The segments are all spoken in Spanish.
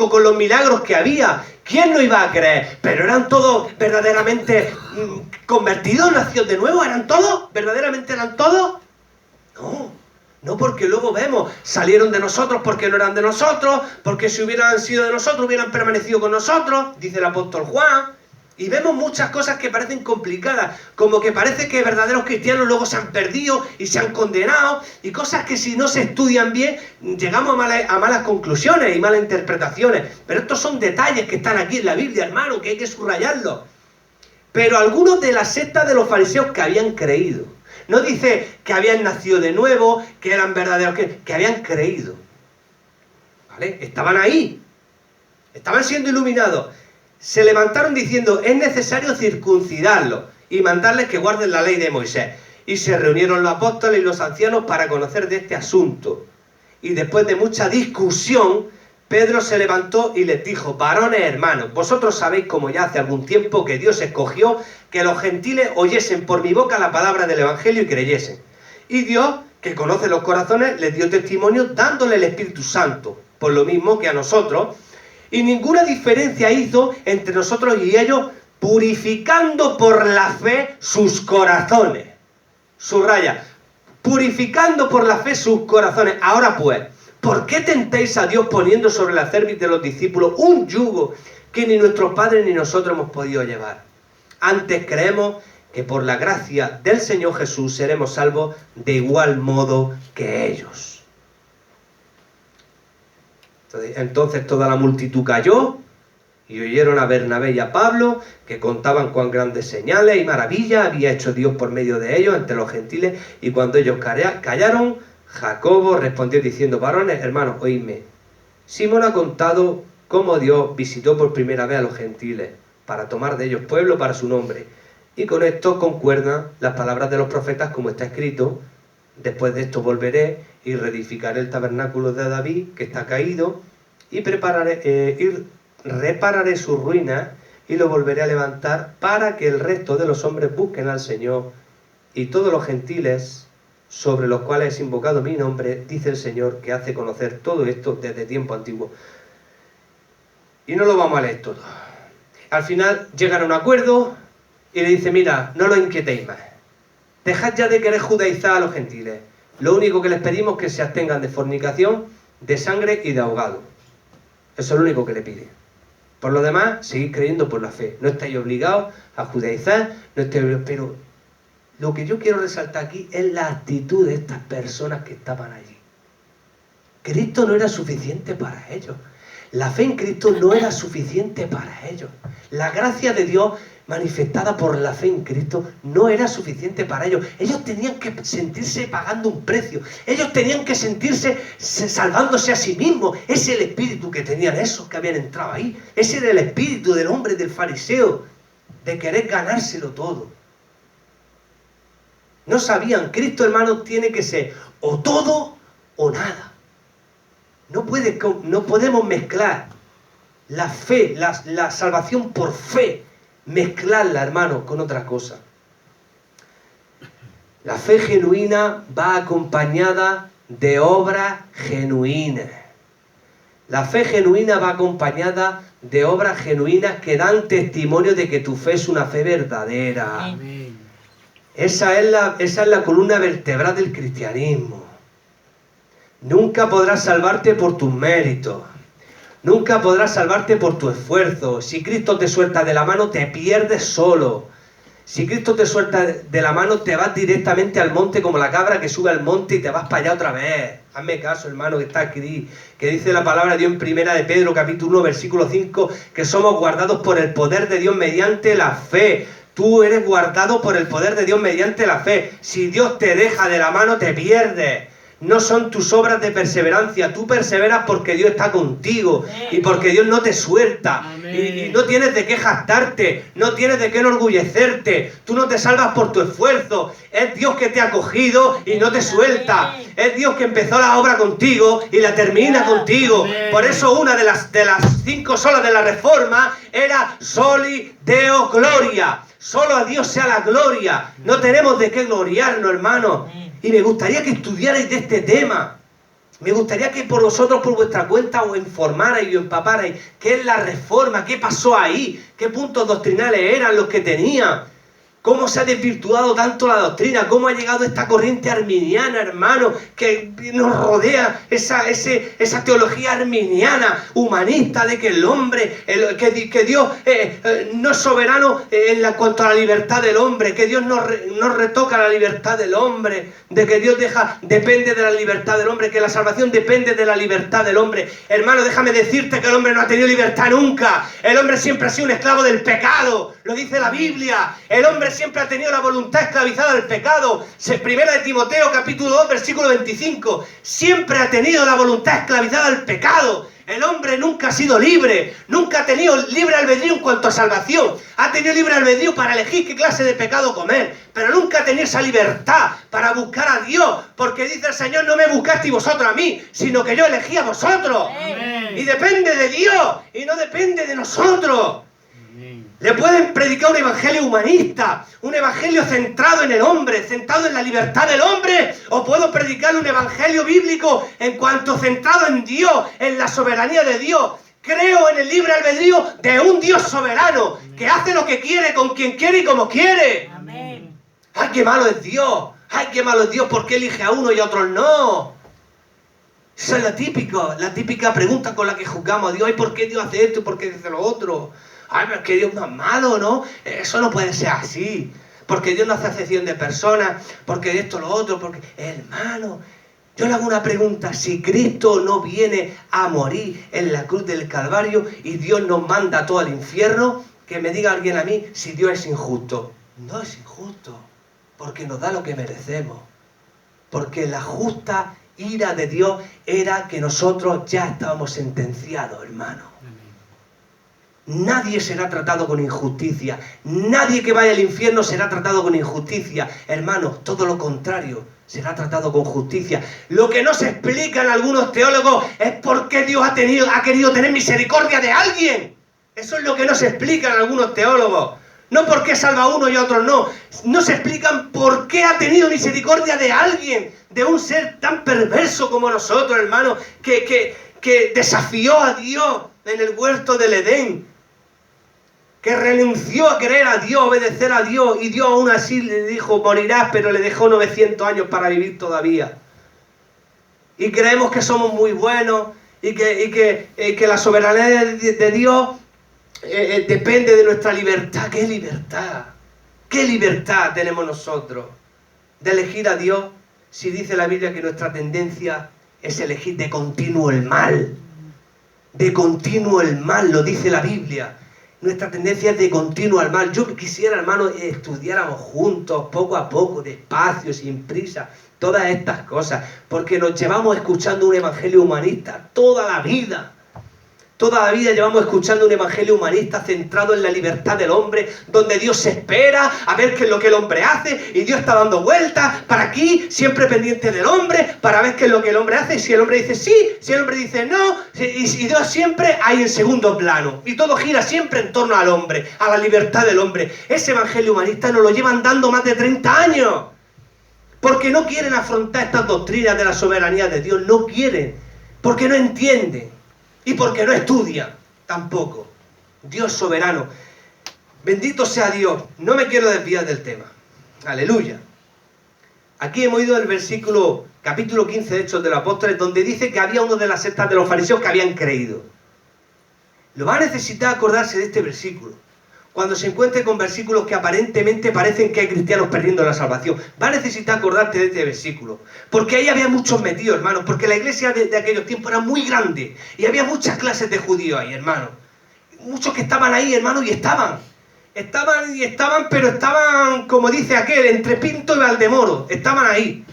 con los milagros que había. ¿Quién no iba a creer? Pero ¿eran todos verdaderamente convertidos, nacidos de nuevo? ¿Eran todos? ¿Verdaderamente eran todos? No, no, porque luego vemos, salieron de nosotros porque no eran de nosotros, porque si hubieran sido de nosotros hubieran permanecido con nosotros, dice el apóstol Juan. Y vemos muchas cosas que parecen complicadas, como que parece que verdaderos cristianos luego se han perdido y se han condenado, y cosas que si no se estudian bien, llegamos a malas conclusiones y malas interpretaciones. Pero estos son detalles que están aquí en la Biblia, hermano, que hay que subrayarlos. Pero algunos de la secta de los fariseos que habían creído, no dice que habían nacido de nuevo, que eran verdaderos, que habían creído, ¿vale? Estaban ahí, estaban siendo iluminados. Se levantaron diciendo, es necesario circuncidarlos y mandarles que guarden la ley de Moisés. Y se reunieron los apóstoles y los ancianos para conocer de este asunto. Y después de mucha discusión, Pedro se levantó y les dijo, varones hermanos, vosotros sabéis como ya hace algún tiempo que Dios escogió que los gentiles oyesen por mi boca la palabra del evangelio y creyesen. Y Dios, que conoce los corazones, les dio testimonio dándole el Espíritu Santo, por lo mismo que a nosotros. Y ninguna diferencia hizo entre nosotros y ellos, purificando por la fe sus corazones. Subraya, purificando por la fe sus corazones. Ahora pues, ¿por qué tentáis a Dios poniendo sobre la cerviz de los discípulos un yugo que ni nuestros padres ni nosotros hemos podido llevar? Antes creemos que por la gracia del Señor Jesús seremos salvos de igual modo que ellos. Entonces toda la multitud cayó y oyeron a Bernabé y a Pablo, que contaban cuán grandes señales y maravillas había hecho Dios por medio de ellos entre los gentiles. Y cuando ellos callaron, Jacobo respondió diciendo, varones, hermanos, oídme. Simón ha contado cómo Dios visitó por primera vez a los gentiles para tomar de ellos pueblo para su nombre. Y con esto concuerdan las palabras de los profetas, como está escrito, después de esto volveré y reedificaré el tabernáculo de David, que está caído, y repararé sus ruinas y lo volveré a levantar para que el resto de los hombres busquen al Señor, y todos los gentiles sobre los cuales es invocado mi nombre, dice el Señor, que hace conocer todo esto desde tiempo antiguo. Y no lo vamos a leer todo. Al final llegan a un acuerdo y le dice, mira, no los inquietéis más. Dejad ya de querer judaizar a los gentiles. Lo único que les pedimos es que se abstengan de fornicación, de sangre y de ahogado. Eso es lo único que le pide. Por lo demás, seguid creyendo por la fe. No estáis obligados a judaizar, no estáis obligados, pero lo que yo quiero resaltar aquí es la actitud de estas personas que estaban allí. Cristo no era suficiente para ellos. La fe en Cristo no era suficiente para ellos. La gracia de Dios manifestada por la fe en Cristo no era suficiente para ellos. Ellos tenían que sentirse pagando un precio. Ellos tenían que sentirse salvándose a sí mismos. Ese es el espíritu que tenían esos que habían entrado ahí. Ese era el espíritu del hombre del fariseo, de querer ganárselo todo. No sabían, Cristo, hermano, tiene que ser o todo o nada. No podemos mezclar la fe, la salvación por fe, mezclarla, hermano, con otra cosa. La fe genuina va acompañada de obras genuinas. La fe genuina va acompañada de obras genuinas que dan testimonio de que tu fe es una fe verdadera. Amén. Esa es la columna vertebral del cristianismo. Nunca podrás salvarte por tus méritos. Nunca podrás salvarte por tu esfuerzo. Si Cristo te suelta de la mano, te pierdes solo. Si Cristo te suelta de la mano, te vas directamente al monte como la cabra que sube al monte y te vas para allá otra vez. Hazme caso, hermano, que está aquí, que dice la palabra de Dios en primera de Pedro, capítulo 1, versículo 5, que somos guardados por el poder de Dios mediante la fe. Tú eres guardado por el poder de Dios mediante la fe. Si Dios te deja de la mano, te pierdes. No son tus obras de perseverancia. Tú perseveras porque Dios está contigo. Amén. Y porque Dios no te suelta. Y no tienes de qué jactarte. No tienes de qué enorgullecerte. Tú no te salvas por tu esfuerzo. Es Dios que te ha cogido y no te suelta. Es Dios que empezó la obra contigo y la termina contigo. Amén. Por eso una de las 5 solas de la Reforma era Soli Deo Gloria. Solo a Dios sea la gloria. No tenemos de qué gloriarnos, hermano. Y me gustaría que estudiarais de este tema. Me gustaría que por vosotros, por vuestra cuenta, os informarais y os empaparais. ¿Qué es la reforma? ¿Qué pasó ahí? ¿Qué puntos doctrinales eran los que tenía? ¿Cómo se ha desvirtuado tanto la doctrina? ¿Cómo ha llegado esta corriente arminiana, hermano, que nos rodea, esa teología arminiana, humanista, de que el hombre, que Dios no es soberano en cuanto a la libertad del hombre, que Dios no retoca la libertad del hombre, de que Dios depende de la libertad del hombre, que la salvación depende de la libertad del hombre? Hermano, déjame decirte que el hombre no ha tenido libertad nunca. El hombre siempre ha sido un esclavo del pecado, lo dice la Biblia. El hombre siempre ha tenido la voluntad esclavizada al pecado. Primera de Timoteo, capítulo 2, versículo 25. Siempre ha tenido la voluntad esclavizada al pecado. El hombre nunca ha sido libre, nunca ha tenido libre albedrío en cuanto a salvación. Ha tenido libre albedrío para elegir qué clase de pecado comer, pero nunca ha tenido esa libertad para buscar a Dios, porque dice el Señor: no me buscasteis vosotros a mí, sino que yo elegí a vosotros. Amén. Y depende de Dios, y no depende de nosotros. Le pueden predicar un evangelio humanista, un evangelio centrado en el hombre, centrado en la libertad del hombre, o puedo predicar un evangelio bíblico en cuanto centrado en Dios, en la soberanía de Dios. Creo en el libre albedrío de un Dios soberano, que hace lo que quiere, con quien quiere y como quiere. Amén. ¡Ay, qué malo es Dios! ¡Ay, qué malo es Dios! ¿Por qué elige a uno y a otros no? Esa es la típica pregunta con la que juzgamos a Dios. ¿Y por qué Dios hace esto y por qué dice lo otro? Ay, pero es que Dios no es malo, ¿no? Eso no puede ser así. Porque Dios no hace acepción de personas, porque esto, lo otro, porque... Hermano, yo le hago una pregunta. Si Cristo no viene a morir en la cruz del Calvario y Dios nos manda a todo al infierno, que me diga alguien a mí si Dios es injusto. No es injusto, porque nos da lo que merecemos. Porque la justa ira de Dios era que nosotros ya estábamos sentenciados, hermano. Nadie será tratado con injusticia. Nadie que vaya al infierno será tratado con injusticia. Hermano, todo lo contrario, será tratado con justicia. Lo que no se explica en algunos teólogos es por qué Dios ha querido tener misericordia de alguien. Eso es lo que no se explica en algunos teólogos. No por qué salva a uno y a otros no. No se explican por qué ha tenido misericordia de alguien, de un ser tan perverso como nosotros, hermano, que desafió a Dios en el huerto del Edén, que renunció a creer a Dios, obedecer a Dios, y Dios aún así le dijo: morirás, pero le dejó 900 años para vivir todavía. Y creemos que somos muy buenos y que la soberanía de Dios depende de nuestra libertad. ¿Qué libertad? ¿Qué libertad tenemos nosotros de elegir a Dios si dice la Biblia que nuestra tendencia es elegir de continuo el mal? De continuo el mal, lo dice la Biblia. Nuestra tendencia es de continuo al mal. Yo quisiera, hermano, estudiáramos juntos, poco a poco, despacio, sin prisa, todas estas cosas, porque nos llevamos escuchando un evangelio humanista toda la vida. Toda la vida llevamos escuchando un evangelio humanista centrado en la libertad del hombre, donde Dios se espera a ver qué es lo que el hombre hace, y Dios está dando vueltas para aquí, siempre pendiente del hombre, para ver qué es lo que el hombre hace, y si el hombre dice sí, si el hombre dice no, y Dios siempre hay en segundo plano, y todo gira siempre en torno al hombre, a la libertad del hombre. Ese evangelio humanista nos lo llevan dando más de 30 años, porque no quieren afrontar estas doctrinas de la soberanía de Dios, no quieren, porque no entienden. Y porque no estudia tampoco. Dios soberano. Bendito sea Dios. No me quiero desviar del tema. Aleluya. Aquí hemos ido al versículo, capítulo 15 de Hechos de los Apóstoles, donde dice que había uno de las sectas de los fariseos que habían creído. Lo va a necesitar acordarse de este versículo cuando se encuentre con versículos que aparentemente parecen que hay cristianos perdiendo la salvación. Va a necesitar acordarte de este versículo, porque ahí había muchos metidos, hermanos, porque la iglesia de aquellos tiempos era muy grande, y había muchas clases de judíos ahí, hermanos. Muchos que estaban ahí, hermanos, y estaban, pero estaban, como dice aquel, entre Pinto y Valdemoro, estaban ahí.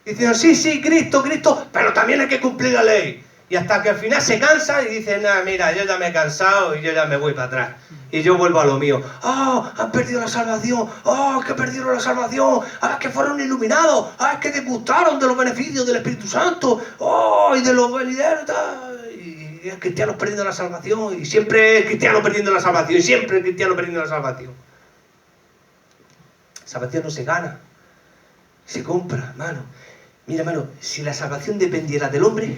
Diciendo, sí, Cristo, pero también hay que cumplir la ley. Y hasta que al final se cansan y dicen, nada, mira, yo ya me he cansado y yo ya me voy para atrás. Y yo vuelvo a lo mío. ¡Oh, han perdido la salvación! ¡Oh, que perdieron la salvación! ¡Ah, que fueron iluminados! ¡Ah, que disgustaron de los beneficios del Espíritu Santo! ¡Oh, y de los venideros! Y el cristiano perdiendo la salvación. Y siempre el cristiano perdiendo la salvación. Y siempre el cristiano perdiendo la salvación. La salvación no se gana. Se compra, hermano. Mira, hermano, si la salvación dependiera del hombre,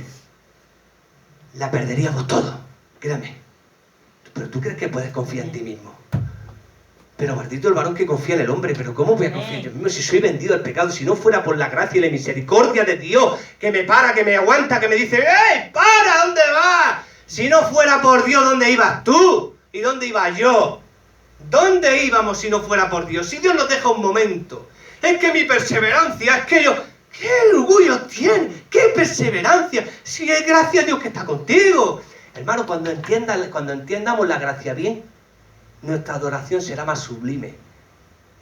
la perderíamos todo, créame. Pero tú crees que puedes confiar en ti mismo. Pero maldito el varón que confía en el hombre. Pero ¿cómo voy a confiar en yo mismo si soy vendido al pecado? Si no fuera por la gracia y la misericordia de Dios, que me para, que me aguanta, que me dice, ¡ey, para! ¿Dónde vas? Si no fuera por Dios, ¿dónde ibas tú? ¿Y dónde iba yo? ¿Dónde íbamos si no fuera por Dios? Si Dios nos deja un momento. Es que mi perseverancia, es que yo... ¿Qué orgullo tiene? ¿Qué perseverancia? Si es gracia a Dios que está contigo. Hermano, cuando entiendamos la gracia bien, nuestra adoración será más sublime.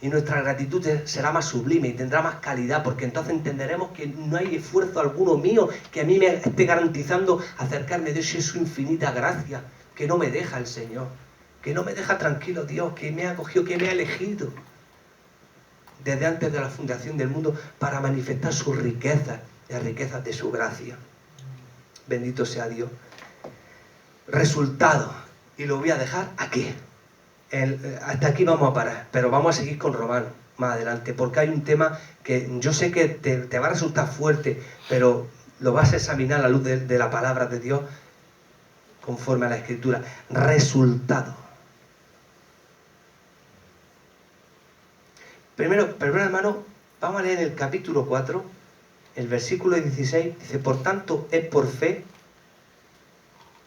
Y nuestra gratitud será más sublime y tendrá más calidad, porque entonces entenderemos que no hay esfuerzo alguno mío que a mí me esté garantizando acercarme a Dios, y es su infinita gracia, que no me deja el Señor, que no me deja tranquilo Dios, que me ha acogido, que me ha elegido desde antes de la fundación del mundo para manifestar sus riquezas, las riquezas de su gracia. Bendito sea Dios. Resultado, y lo voy a dejar aquí. Hasta aquí vamos a parar, pero vamos a seguir con Romanos más adelante, porque hay un tema que yo sé que te va a resultar fuerte, pero lo vas a examinar a la luz de la palabra de Dios conforme a la Escritura. Resultado. Primero, hermano, vamos a leer el capítulo 4, el versículo 16, dice, por tanto, es por fe,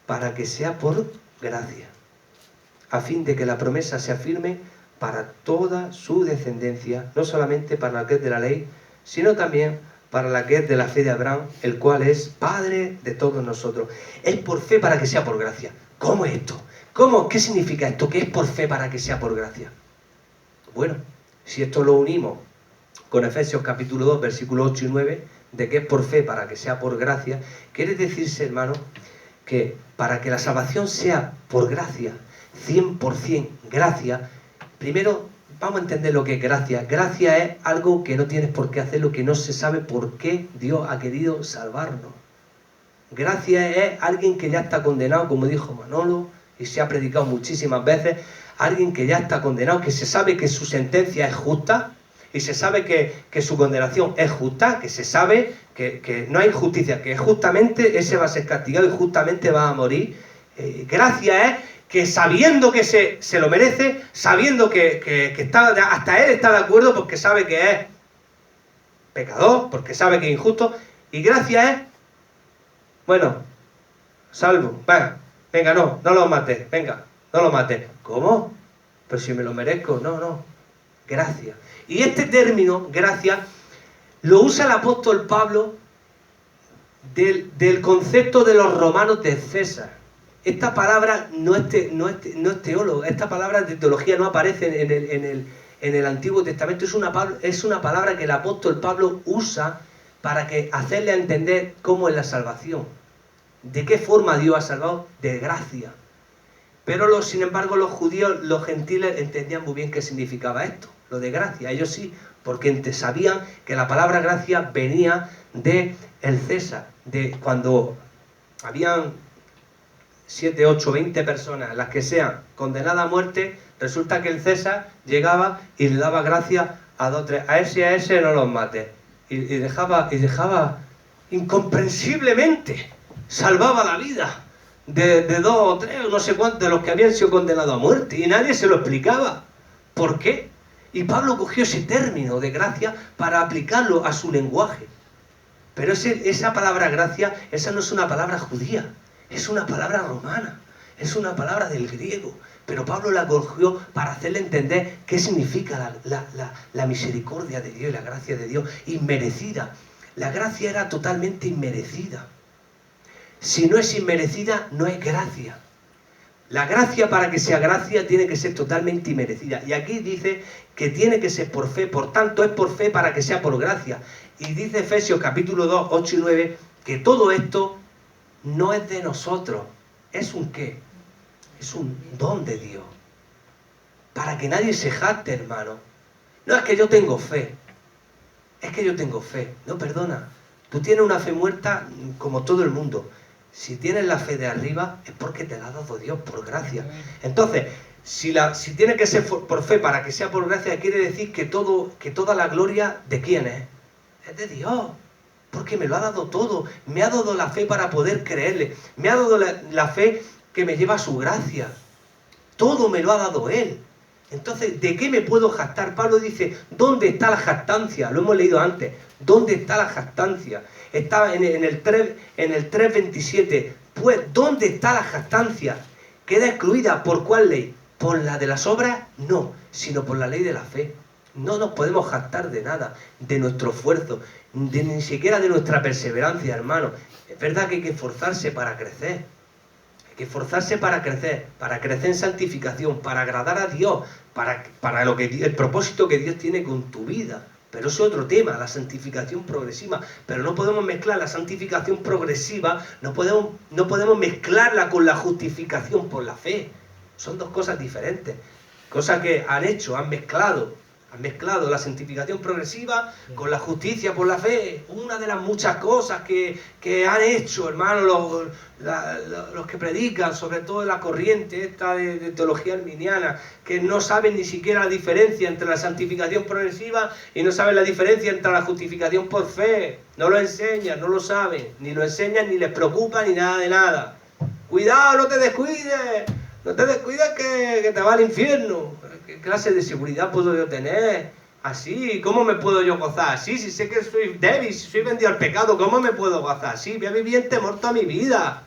para que sea por gracia, a fin de que la promesa sea firme para toda su descendencia, no solamente para la que es de la ley, sino también para la que es de la fe de Abraham, el cual es Padre de todos nosotros. Es por fe para que sea por gracia. ¿Cómo es esto? ¿Qué significa esto? ¿Qué es por fe para que sea por gracia? Bueno, si esto lo unimos con Efesios capítulo 2, versículos 8 y 9, de que es por fe para que sea por gracia, quiere decirse, hermano, que para que la salvación sea por gracia, 100% gracia, primero vamos a entender lo que es gracia. Gracia es algo que no tienes por qué hacerlo, que no se sabe por qué Dios ha querido salvarnos. Gracia es alguien que ya está condenado, como dijo Manolo, y se ha predicado muchísimas veces, alguien que ya está condenado, que se sabe que su sentencia es justa, y se sabe que su condenación es justa, que se sabe que no hay justicia, que justamente ese va a ser castigado y justamente va a morir. Gracia es que sabiendo que se lo merece, sabiendo que está, hasta él está de acuerdo porque sabe que es pecador, porque sabe que es injusto, y gracia es, bueno, salvo, venga, no lo mates, venga, no lo mates. ¿Cómo? Pero si me lo merezco, no, gracia. Y este término, gracia, lo usa el apóstol Pablo del concepto de los romanos de César. Esta palabra no es teólogo, esta palabra de teología no aparece en el Antiguo Testamento, es una palabra que el apóstol Pablo usa para hacerle a entender cómo es la salvación. ¿De qué forma Dios ha salvado? De gracia. Pero sin embargo los judíos, los gentiles entendían muy bien qué significaba esto, lo de gracia. Ellos sí, porque sabían que la palabra gracia venía de el César, de cuando habían 7, 8, 20 personas, las que sean condenadas a muerte, resulta que el César llegaba y le daba gracia a 2 o 3, a ese no los mates, y dejaba incomprensiblemente, salvaba la vida de 2 o 3 o no sé cuántos de los que habían sido condenados a muerte, y nadie se lo explicaba. ¿Por qué? Y Pablo cogió ese término de gracia para aplicarlo a su lenguaje. Pero esa palabra gracia, esa no es una palabra judía, es una palabra romana, es una palabra del griego. Pero Pablo la cogió para hacerle entender qué significa la misericordia de Dios y la gracia de Dios, inmerecida. La gracia era totalmente inmerecida. Si no es inmerecida, no es gracia. La gracia, para que sea gracia, tiene que ser totalmente inmerecida. Y aquí dice que tiene que ser por fe, por tanto es por fe para que sea por gracia. Y dice Efesios capítulo 2, 8 y 9, que todo esto no es de nosotros. ¿Es un qué? Es un don de Dios. Para que nadie se jacte, hermano. No es que yo tengo fe. Es que yo tengo fe. No, perdona. Tú tienes una fe muerta como todo el mundo. Si tienes la fe de arriba es porque te la ha dado Dios por gracia. Entonces, si tiene que ser por fe para que sea por gracia, quiere decir que toda la gloria, ¿de quién es? Es de Dios. Porque me lo ha dado todo. Me ha dado la fe para poder creerle. Me ha dado la fe que me lleva a su gracia. Todo me lo ha dado Él. Entonces, ¿de qué me puedo jactar? Pablo dice, ¿dónde está la jactancia? Lo hemos leído antes. ¿Dónde está la jactancia? Estaba en el 3:27. Pues, ¿dónde está la jactancia? ¿Queda excluida por cuál ley? ¿Por la de las obras? No, sino por la ley de la fe. No nos podemos jactar de nada, de nuestro esfuerzo, ni siquiera de nuestra perseverancia, hermano. Es verdad que hay que esforzarse para crecer. Hay que esforzarse para crecer en santificación, para agradar a Dios, para el propósito que Dios tiene con tu vida. Pero eso es otro tema, la santificación progresiva. Pero no podemos mezclar la santificación progresiva, no podemos mezclarla con la justificación por la fe. Son dos cosas diferentes. Cosas que han mezclado la santificación progresiva con la justicia por la fe. Una de las muchas cosas que han hecho, hermano, los que predican, sobre todo la corriente esta de teología arminiana, que no saben ni siquiera la diferencia entre la santificación progresiva y no saben la diferencia entre la justificación por fe. No lo enseñan, no lo saben, ni lo enseñan, ni les preocupa, ni nada de nada. Cuidado, no te descuides. No te descuides que te va al infierno. ¿Qué clase de seguridad puedo yo tener? Así, ¿cómo me puedo yo gozar? Así, si sé que soy débil, si soy vendido al pecado, ¿cómo me puedo gozar? Sí, voy a vivir en temor toda mi vida.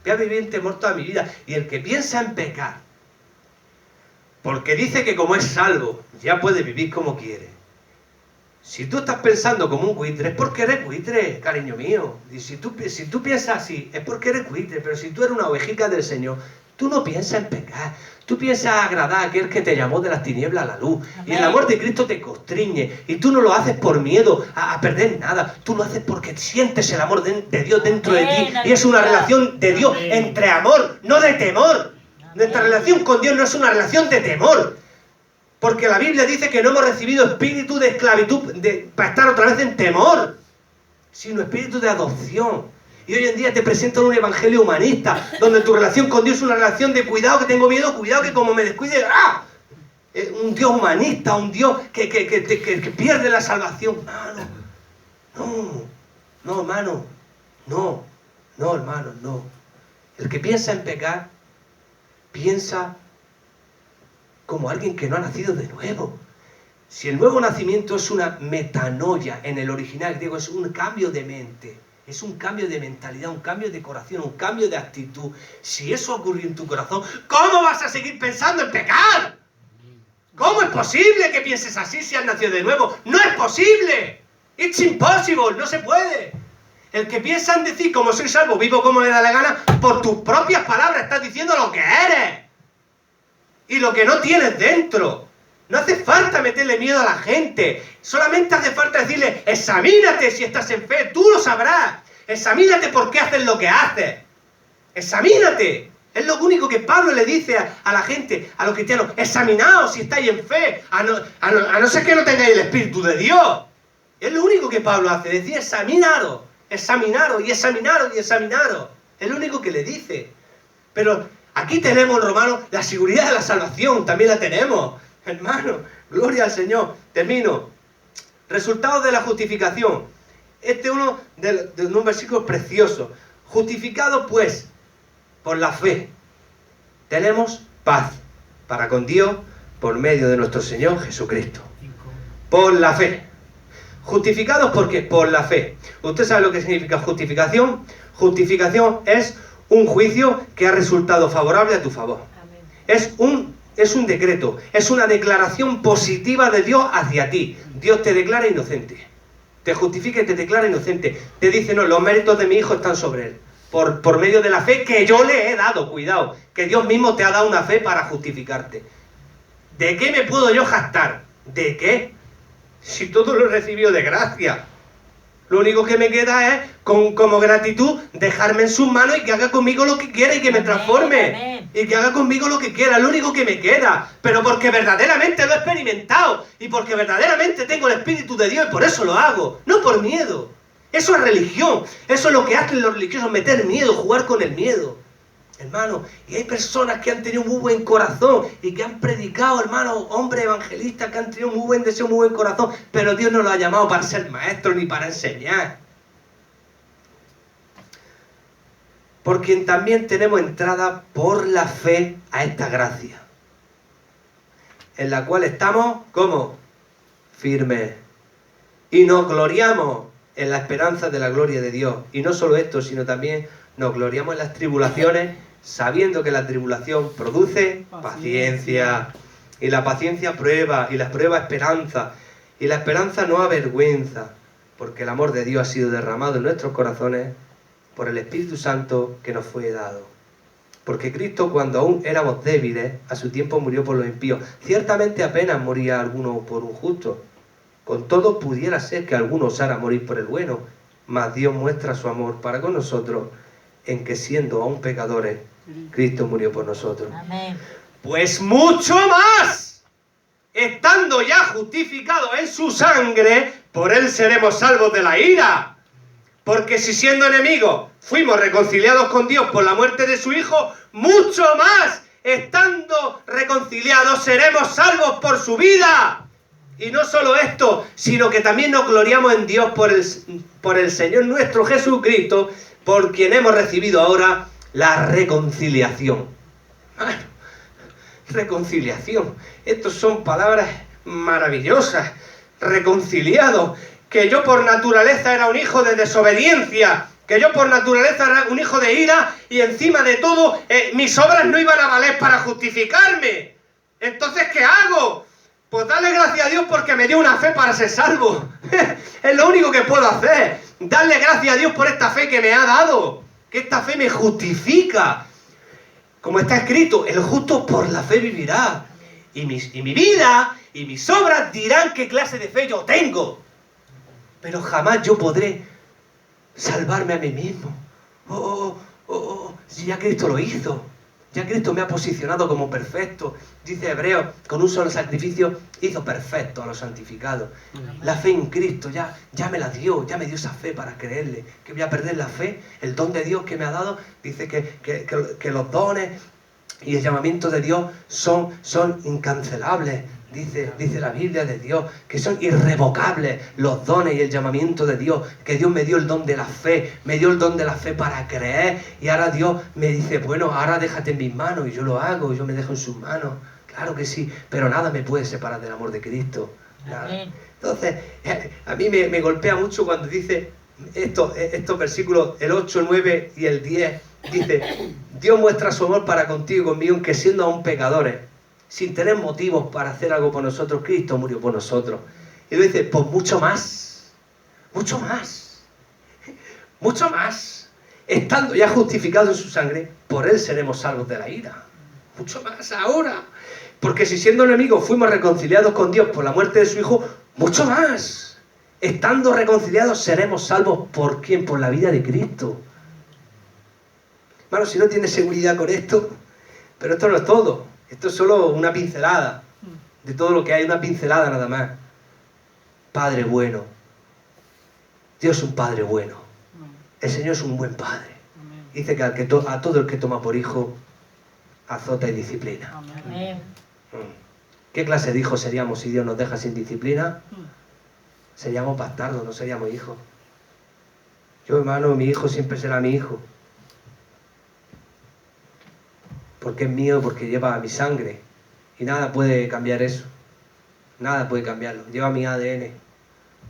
Voy a vivir en temor toda mi vida. Y el que piensa en pecar, porque dice que como es salvo, ya puede vivir como quiere. Si tú estás pensando como un buitre, es porque eres buitre, cariño mío. Y si tú piensas así, es porque eres buitre. Pero si tú eres una ovejica del Señor, tú no piensas en pecar. Tú piensas agradar a aquel que te llamó de las tinieblas a la luz. Amén. Y el amor de Cristo te constriñe. Y tú no lo haces por miedo a perder nada. Tú lo haces porque sientes el amor de Dios dentro de ti. Y es una relación de Dios entre amor, no de temor. Nuestra relación con Dios no es una relación de temor. Porque la Biblia dice que no hemos recibido espíritu de esclavitud para estar otra vez en temor, sino espíritu de adopción. Y hoy en día te presentan un evangelio humanista, donde tu relación con Dios es una relación de cuidado que tengo miedo, cuidado que como me descuide, ¡ah! Un Dios humanista, un Dios que pierde la salvación. No, hermano, no, hermano, no. El que piensa en pecar, piensa como alguien que no ha nacido de nuevo. Si el nuevo nacimiento es una metanoia, en el original griego es un cambio de mente, es un cambio de mentalidad, un cambio de corazón, un cambio de actitud. Si eso ocurrió en tu corazón, ¿cómo vas a seguir pensando en pecar? ¿Cómo es posible que pienses así si has nacido de nuevo? ¡No es posible! ¡It's impossible! ¡No se puede! El que piensa en decir, como soy salvo, vivo como me da la gana, por tus propias palabras estás diciendo lo que eres y lo que no tienes dentro. No hace falta meterle miedo a la gente. Solamente hace falta decirle, examínate si estás en fe, tú lo sabrás. Examínate por qué haces lo que haces. Examínate. Es lo único que Pablo le dice a la gente, a los cristianos. Examinaos si estáis en fe, a no ser que no tengáis el Espíritu de Dios. Es lo único que Pablo hace, decir examinaros, examinaros y examinaros y examinaros. Es lo único que le dice. Pero aquí tenemos, Romanos, la seguridad de la salvación, también la tenemos. Hermano, gloria al Señor. Termino. Resultados de la justificación. Este es uno de unos versículos preciosos. Justificados pues por la fe, tenemos paz para con Dios por medio de nuestro Señor Jesucristo. Por la fe. Justificados ¿por qué? Por la fe. ¿Usted sabe lo que significa justificación? Justificación es un juicio que ha resultado favorable a tu favor. Amén. Es un decreto, es una declaración positiva de Dios hacia ti. Dios te declara inocente. Te justifica y te declara inocente. Te dice, no, los méritos de mi hijo están sobre él. Por medio de la fe que yo le he dado, cuidado, que Dios mismo te ha dado una fe para justificarte. ¿De qué me puedo yo jactar? ¿De qué? Si todo lo he recibido de gracia. Lo único que me queda es, como gratitud, dejarme en sus manos y que haga conmigo lo que quiera y que me transforme. Amén. Y que haga conmigo lo que quiera, lo único que me queda. Pero porque verdaderamente lo he experimentado y porque verdaderamente tengo el Espíritu de Dios y por eso lo hago. No por miedo. Eso es religión. Eso es lo que hacen los religiosos, meter miedo, jugar con el miedo. hermano. Y hay personas que han tenido muy buen corazón y que han predicado, hermano, hombres evangelistas que han tenido muy buen deseo, muy buen corazón, pero Dios no los ha llamado para ser maestros ni para enseñar. Por quien también tenemos entrada por la fe a esta gracia, en la cual estamos, ¿cómo? Firmes. Y nos gloriamos en la esperanza de la gloria de Dios. Y no solo esto, sino también nos gloriamos en las tribulaciones, sabiendo que la tribulación produce paciencia. Y la paciencia prueba, y la prueba esperanza. Y la esperanza no avergüenza, porque el amor de Dios ha sido derramado en nuestros corazones por el Espíritu Santo que nos fue dado. Porque Cristo, cuando aún éramos débiles, a su tiempo murió por los impíos. Ciertamente apenas moría alguno por un justo. Con todo pudiera ser que alguno osara morir por el bueno, mas Dios muestra su amor para con nosotros en que siendo aún pecadores, Cristo murió por nosotros. Amén. Pues mucho más, estando ya justificados en su sangre, por él seremos salvos de la ira. Porque si siendo enemigos fuimos reconciliados con Dios por la muerte de su Hijo, mucho más, estando reconciliados, seremos salvos por su vida. Y no solo esto, sino que también nos gloriamos en Dios por el Señor nuestro Jesucristo, por quien hemos recibido ahora la reconciliación. Bueno, reconciliación. Estas son palabras maravillosas. Reconciliado. Que yo por naturaleza era un hijo de desobediencia, que yo por naturaleza era un hijo de ira, y encima de todo mis obras no iban a valer para justificarme. Entonces, ¿qué hago? Pues darle gracias a Dios porque me dio una fe para ser salvo. Es lo único que puedo hacer. Darle gracias a Dios por esta fe que me ha dado, que esta fe me justifica. Como está escrito, el justo por la fe vivirá. Y mi vida y mis obras dirán qué clase de fe yo tengo. Pero jamás yo podré salvarme a mí mismo. Si ya Cristo lo hizo. Ya Cristo me ha posicionado como perfecto. Dice Hebreos, con un solo sacrificio hizo perfecto a los santificados. La fe en Cristo ya me la dio, ya me dio esa fe para creerle. ¿Que voy a perder la fe? El don de Dios que me ha dado. Dice que los dones y el llamamiento de Dios son incancelables. Dice la Biblia de Dios, que son irrevocables los dones y el llamamiento de Dios, que Dios me dio el don de la fe, me dio el don de la fe para creer, y ahora Dios me dice, bueno, ahora déjate en mis manos, y yo lo hago, y yo me dejo en sus manos, claro que sí, pero nada me puede separar del amor de Cristo, nada. Entonces, a mí me golpea mucho cuando dice estos versículos, el 8, el 9 y el 10, dice, Dios muestra su amor para contigo y conmigo, que siendo aún pecadores, sin tener motivos para hacer algo por nosotros, Cristo murió por nosotros. Y lo dice, pues mucho más, mucho más, mucho más. Estando ya justificados en su sangre, por él seremos salvos de la ira. Mucho más ahora. Porque si siendo enemigos fuimos reconciliados con Dios por la muerte de su Hijo, mucho más. Estando reconciliados seremos salvos ¿por quién? Por la vida de Cristo. Hermano, si no tienes seguridad con esto, pero esto no es todo. Esto es solo una pincelada de todo lo que hay, una pincelada nada más. Padre bueno. Dios es un Padre bueno. El Señor es un buen Padre. Dice que a todo el que toma por hijo, azota y disciplina. ¿Qué clase de hijos seríamos si Dios nos deja sin disciplina? Seríamos bastardos, no seríamos hijos. Yo, hermano, mi hijo siempre será mi hijo. Porque es mío, porque lleva mi sangre. Y nada puede cambiar eso. Nada puede cambiarlo. Lleva mi ADN.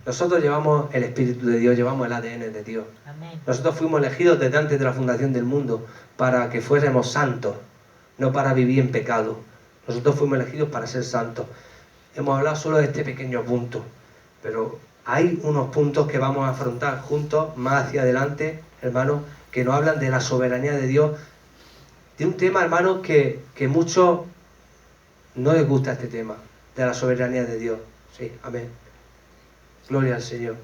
Nosotros llevamos el Espíritu de Dios, llevamos el ADN de Dios. Amén. Nosotros fuimos elegidos desde antes de la fundación del mundo para que fuéramos santos, no para vivir en pecado. Nosotros fuimos elegidos para ser santos. Hemos hablado solo de este pequeño punto, pero hay unos puntos que vamos a afrontar juntos más hacia adelante, hermanos, que nos hablan de la soberanía de Dios. De un tema, hermano, que muchos no les gusta este tema, de la soberanía de Dios. Sí, amén. Gloria al Señor.